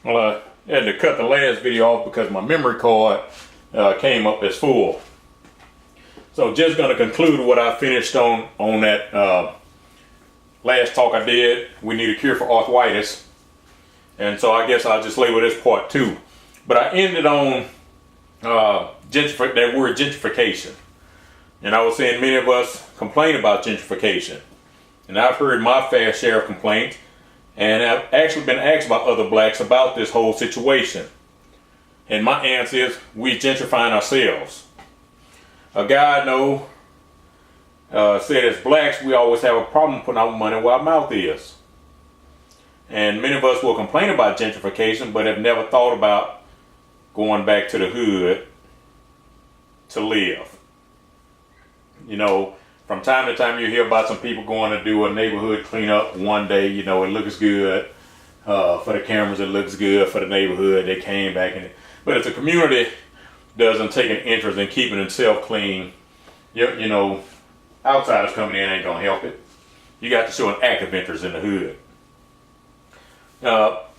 Well, I had to cut the last video off because my memory card came up as full. So just going to conclude what I finished on that last talk I did. We need a cure for arthritis. And so I guess I'll just label this part 2. But I ended on that word gentrification. And I was saying many of us complain about gentrification. And I've heard my fair share of complaints. And I've actually been asked by other blacks about this whole situation. And my answer is, we gentrifying ourselves. A guy I know said as blacks, we always have a problem putting our money where our mouth is. And many of us will complain about gentrification, but have never thought about going back to the hood to live. You know, from time to time you hear about some people going to do a neighborhood cleanup one day. You know, it looks good for the cameras, it looks good for the neighborhood. They came back in. But if the community doesn't take an interest in keeping itself clean, you know, outsiders coming in ain't gonna help it. You got to show an active interest in the hood.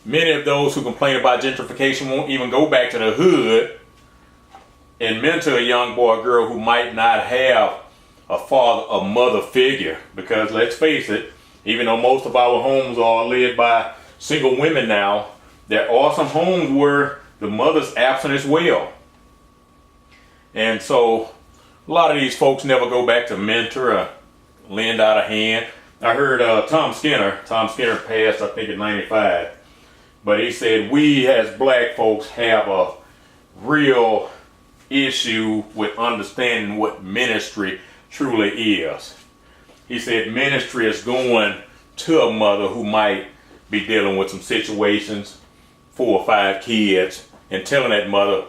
Many of those who complain about gentrification won't even go back to the hood and mentor a young boy or girl who might not have a father or mother figure. Because let's face it, even though most of our homes are led by single women now, there are some homes where the mother's absent as well. And so a lot of these folks never go back to mentor or lend out a hand. I heard Tom Skinner passed I think in 95, but he said we as black folks have a real issue with understanding what ministry truly is. He said ministry is going to a mother who might be dealing with some situations, 4 or 5 kids, and telling that mother,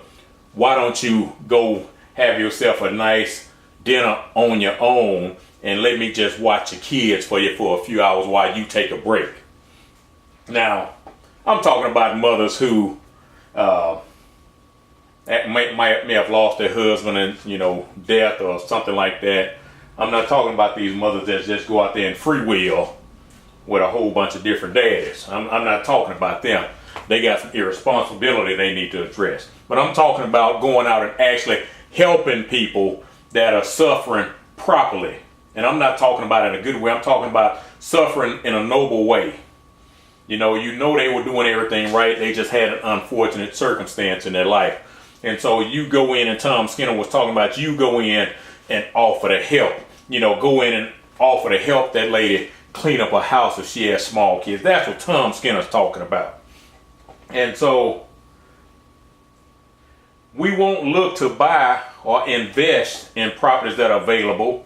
why don't you go have yourself a nice dinner on your own and let me just watch your kids for you for a few hours while you take a break. Now, I'm talking about mothers who may have lost their husband in, you know, death or something like that. I'm not talking about these mothers that just go out there and freewheel with a whole bunch of different daddies. I'm not talking about them. They got some irresponsibility they need to address. But I'm talking about going out and actually helping people that are suffering properly. And I'm not talking about it in a good way. I'm talking about suffering in a noble way. You know they were doing everything right. They just had an unfortunate circumstance in their life. And so you go in, and Tom Skinner was talking about, you go in and offer to help. You know, go in and offer to help that lady clean up her house if she has small kids. That's what Tom Skinner's talking about. And so we won't look to buy or invest in properties that are available,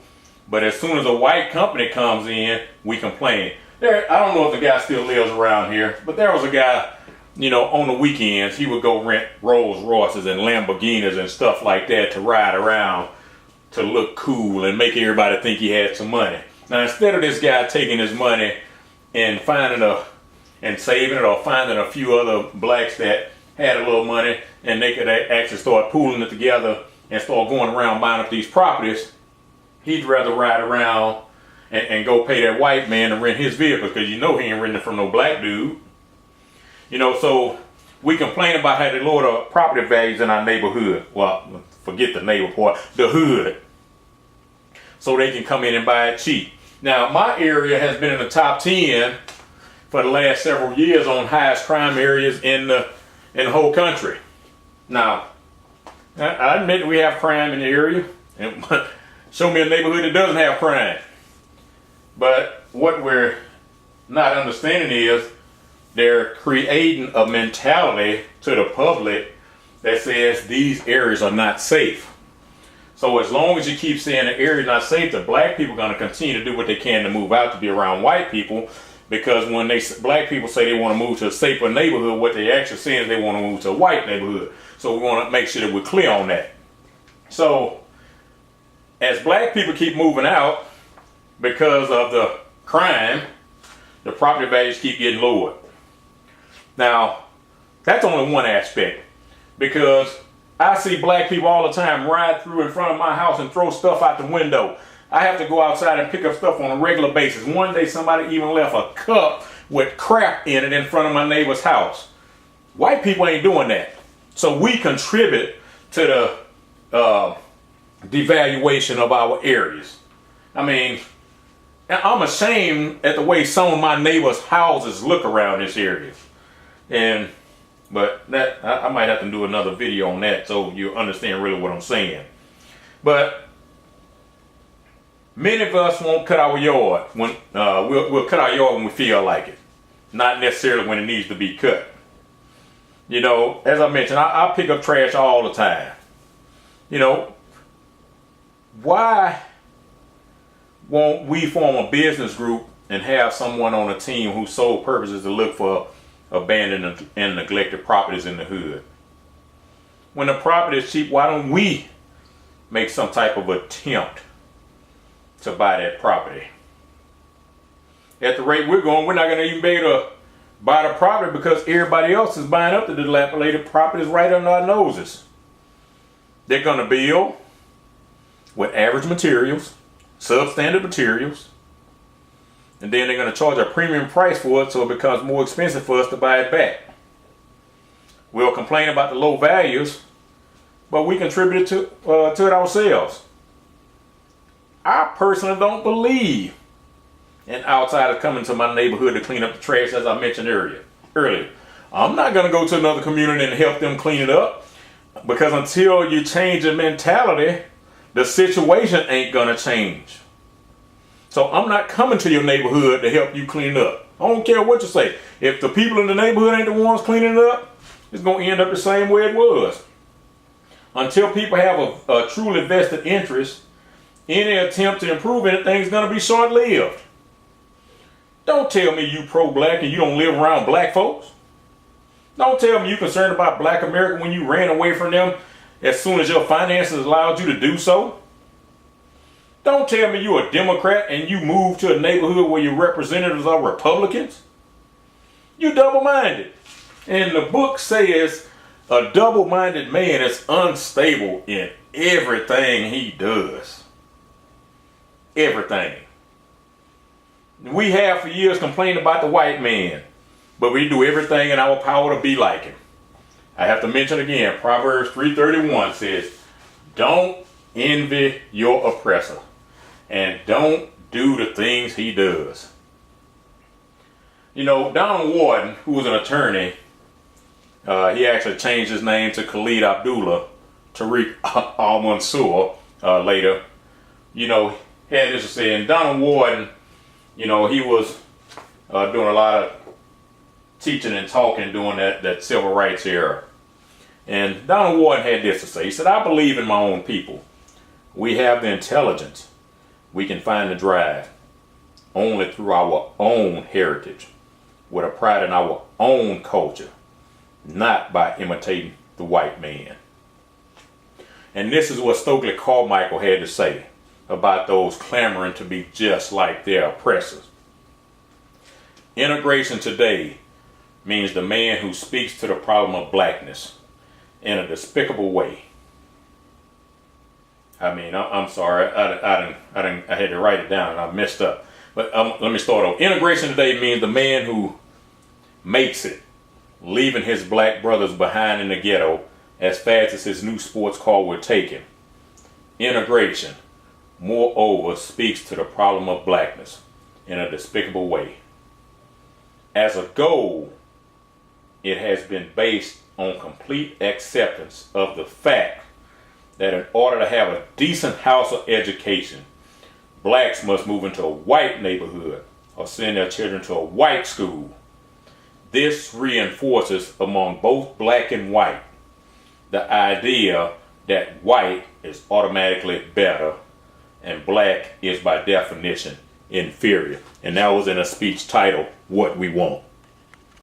but as soon as a white company comes in, we complain. I don't know if the guy still lives around here, but there was a guy, you know, on the weekends, he would go rent Rolls Royces and Lamborghinis and stuff like that to ride around to look cool and make everybody think he had some money. Now, instead of this guy taking his money and saving it, or finding a few other blacks that had a little money and they could actually start pooling it together and start going around buying up these properties, he'd rather ride around and go pay that white man to rent his vehicle, because you know he ain't renting from no black dude. You know, so we complain about how they lower the property values in our neighborhood. Well, forget the neighbor part, the hood. So they can come in and buy it cheap. Now, my area has been in the top 10 for the last several years on highest crime areas in the whole country. Now, I admit we have crime in the area. Show me a neighborhood that doesn't have crime. But what we're not understanding is they're creating a mentality to the public that says these areas are not safe. So as long as you keep saying the area is not safe, the black people are going to continue to do what they can to move out to be around white people. Because when black people say they want to move to a safer neighborhood, what they actually saying is they want to move to a white neighborhood. So we want to make sure that we're clear on that. So as black people keep moving out because of the crime, the property values keep getting lowered. Now, that's only one aspect, because I see black people all the time ride through in front of my house and throw stuff out the window. I have to go outside and pick up stuff on a regular basis. One day somebody even left a cup with crap in it in front of my neighbor's house. White people ain't doing that. So we contribute to the devaluation of our areas. I mean, I'm ashamed at the way some of my neighbors' houses look around this area. But that I might have to do another video on that so you understand really what I'm saying. But many of us won't cut our yard when we'll cut our yard when we feel like it, not necessarily when it needs to be cut. You know, as I mentioned, I pick up trash all the time. You know, why won't we form a business group and have someone on a team whose sole purpose is to look for abandoned and neglected properties in the hood? When the property is cheap, why don't we make some type of attempt to buy that property? At the rate we're going, we're not going to even be able to buy the property because everybody else is buying up the dilapidated properties right under our noses. They're going to build with average materials, substandard materials, and then they're going to charge a premium price for it so it becomes more expensive for us to buy it back. We'll complain about the low values, but we contributed to it ourselves. I personally don't believe in outsiders coming to my neighborhood to clean up the trash, as I mentioned earlier. I'm not going to go to another community and help them clean it up, because until you change your mentality, the situation ain't going to change. So I'm not coming to your neighborhood to help you clean it up. I don't care what you say. If the people in the neighborhood ain't the ones cleaning it up, it's going to end up the same way it was. Until people have a truly vested interest, any attempt to improve anything is going to be short-lived. Don't tell me you pro-black and you don't live around black folks. Don't tell me you're concerned about black America when you ran away from them as soon as your finances allowed you to do so. Don't tell me you're a Democrat and you moved to a neighborhood where your representatives are Republicans. You're double-minded. And the book says a double-minded man is unstable in everything he does. Everything. We have for years complained about the white man, but we do everything in our power to be like him. I have to mention again, Proverbs 3:31 says, don't envy your oppressor, and don't do the things he does. You know, Donald Warden, who was an attorney, he actually changed his name to Khalid Abdullah Tariq al-Mansur later. You know, had this to say, and Donald Warden, you know, he was doing a lot of teaching and talking during that civil rights era. And Donald Warden had this to say. He said, I believe in my own people. We have the intelligence. We can find the drive only through our own heritage, with a pride in our own culture, not by imitating the white man. And this is what Stokely Carmichael had to say about those clamoring to be just like their oppressors. Integration today means the man who speaks to the problem of blackness in a despicable way. I mean, I'm sorry, I had to write it down and I messed up. But let me start over. Integration today means the man who makes it, leaving his black brothers behind in the ghetto as fast as his new sports car will take him. Integration, moreover, speaks to the problem of blackness in a despicable way. As a goal, it has been based on complete acceptance of the fact that in order to have a decent house or education, blacks must move into a white neighborhood or send their children to a white school. This reinforces among both black and white the idea that white is automatically better and black is by definition inferior. And that was in a speech titled, What We Want.